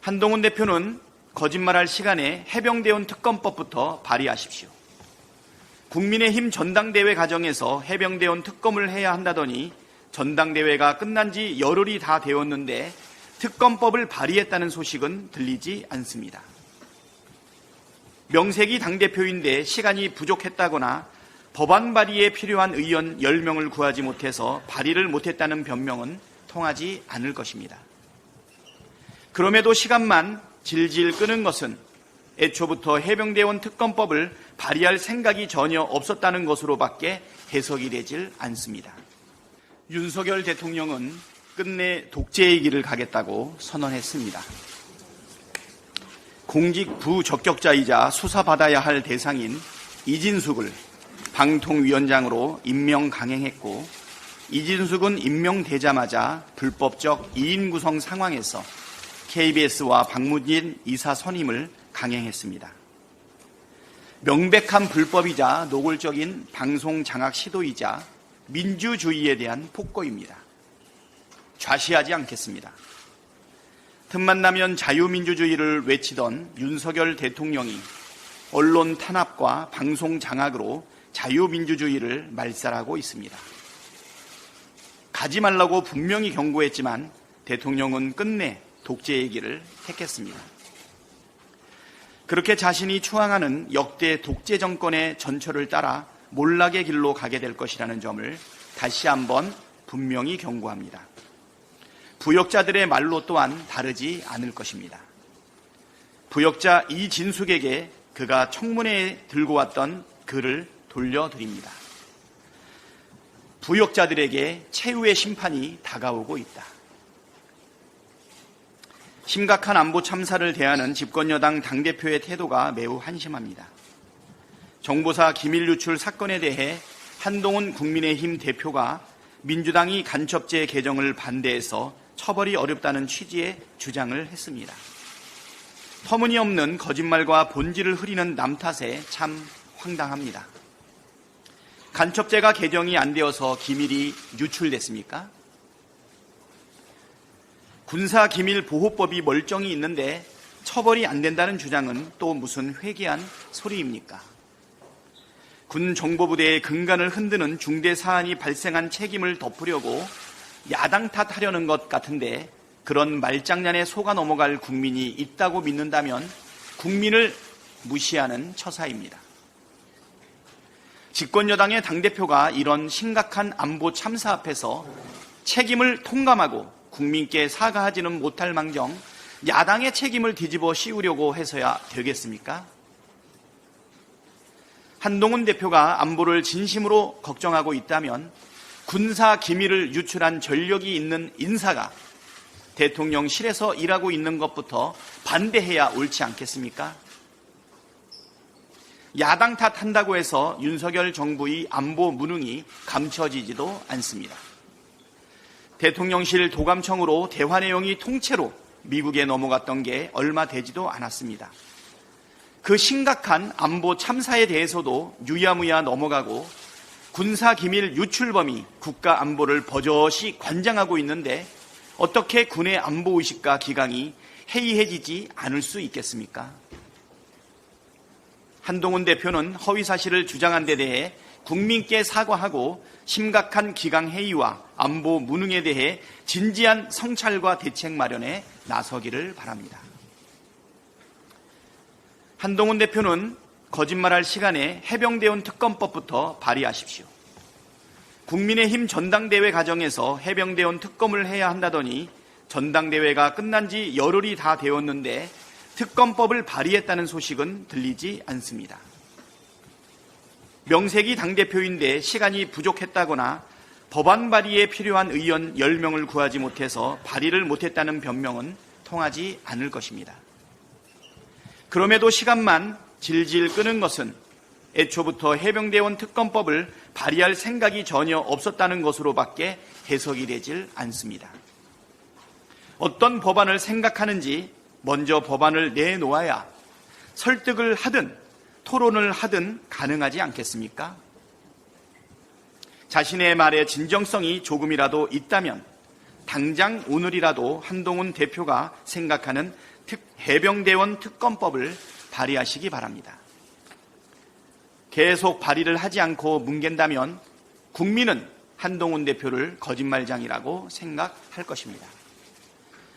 한동훈 대표는 거짓말할 시간에 해병대원 특검법부터 발의하십시오. 국민의힘 전당대회 과정에서 해병대원 특검을 해야 한다더니 전당대회가 끝난 지 열흘이 다 되었는데 특검법을 발의했다는 소식은 들리지 않습니다. 명색이 당대표인데 시간이 부족했다거나 법안 발의에 필요한 의원 10명을 구하지 못해서 발의를 못했다는 변명은 통하지 않을 것입니다. 그럼에도 시간만 질질 끄는 것은 애초부터 해병대원 특검법을 발의할 생각이 전혀 없었다는 것으로밖에 해석이 되질 않습니다. 윤석열 대통령은 끝내 독재의 길을 가겠다고 선언했습니다. 공직 부적격자이자 수사받아야 할 대상인 이진숙을 방통위원장으로 임명 강행했고, 이진숙은 임명되자마자 불법적 2인 구성 상황에서 KBS와 박무진 이사 선임을 강행했습니다. 명백한 불법이자 노골적인 방송 장악 시도이자 민주주의에 대한 폭거입니다. 좌시하지 않겠습니다. 틈만 나면 자유민주주의를 외치던 윤석열 대통령이 언론 탄압과 방송 장악으로 자유민주주의를 말살하고 있습니다. 가지 말라고 분명히 경고했지만 대통령은 끝내 독재의 길을 택했습니다. 그렇게 자신이 추앙하는 역대 독재 정권의 전철을 따라 몰락의 길로 가게 될 것이라는 점을 다시 한번 분명히 경고합니다. 부역자들의 말로 또한 다르지 않을 것입니다. 부역자 이진숙에게 그가 청문회에 들고 왔던 글을 돌려드립니다. 부역자들에게 최후의 심판이 다가오고 있다. 심각한 안보 참사를 대하는 집권여당 당대표의 태도가 매우 한심합니다. 정보사 기밀 유출 사건에 대해 한동훈 국민의힘 대표가 민주당이 간첩죄 개정을 반대해서 처벌이 어렵다는 취지의 주장을 했습니다. 터무니없는 거짓말과 본질을 흐리는 남 탓에 참 황당합니다. 간첩죄가 개정이 안 되어서 기밀이 유출됐습니까? 군사기밀보호법이 멀쩡히 있는데 처벌이 안 된다는 주장은 또 무슨 회개한 소리입니까? 군 정보부대의 근간을 흔드는 중대 사안이 발생한 책임을 덮으려고 야당 탓하려는 것 같은데, 그런 말장난에 속아 넘어갈 국민이 있다고 믿는다면 국민을 무시하는 처사입니다. 집권여당의 당대표가 이런 심각한 안보 참사 앞에서 책임을 통감하고 국민께 사과하지는 못할 망정 야당의 책임을 뒤집어 씌우려고 해서야 되겠습니까? 한동훈 대표가 안보를 진심으로 걱정하고 있다면 군사 기밀을 유출한 전력이 있는 인사가 대통령실에서 일하고 있는 것부터 반대해야 옳지 않겠습니까? 야당 탓한다고 해서 윤석열 정부의 안보 무능이 감춰지지도 않습니다. 대통령실 도감청으로 대화 내용이 통째로 미국에 넘어갔던 게 얼마 되지도 않았습니다. 그 심각한 안보 참사에 대해서도 유야무야 넘어가고 군사기밀 유출범이 국가 안보를 버젓이 관장하고 있는데 어떻게 군의 안보의식과 기강이 해이해지지 않을 수 있겠습니까? 한동훈 대표는 허위사실을 주장한 데 대해 국민께 사과하고 심각한 기강 해이와 안보 무능에 대해 진지한 성찰과 대책 마련에 나서기를 바랍니다. 한동훈 대표는 거짓말할 시간에 해병대원 특검법부터 발의하십시오. 국민의힘 전당대회 과정에서 해병대원 특검을 해야 한다더니 전당대회가 끝난 지 열흘이 다 되었는데 특검법을 발의했다는 소식은 들리지 않습니다. 명색이 당대표인데 시간이 부족했다거나 법안 발의에 필요한 의원 10명을 구하지 못해서 발의를 못했다는 변명은 통하지 않을 것입니다. 그럼에도 시간만 질질 끄는 것은 애초부터 해병대원 특검법을 발의할 생각이 전혀 없었다는 것으로밖에 해석이 되질 않습니다. 어떤 법안을 생각하는지 먼저 법안을 내놓아야 설득을 하든 토론을 하든 가능하지 않겠습니까? 자신의 말에 진정성이 조금이라도 있다면 당장 오늘이라도 한동훈 대표가 생각하는 해병대원 특검법을 발의하시기 바랍니다. 계속 발의를 하지 않고 뭉갠다면 국민은 한동훈 대표를 거짓말장이라고 생각할 것입니다.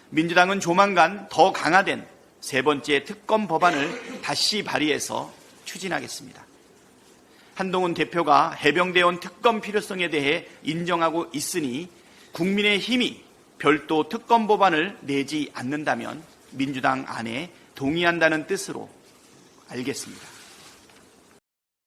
민주당은 조만간 더 강화된 세 번째 특검 법안을 다시 발의해서 추진하겠습니다. 한동훈 대표가 해병대원 특검 필요성에 대해 인정하고 있으니 국민의힘이 별도 특검 법안을 내지 않는다면 민주당 안에 동의한다는 뜻으로 알겠습니다.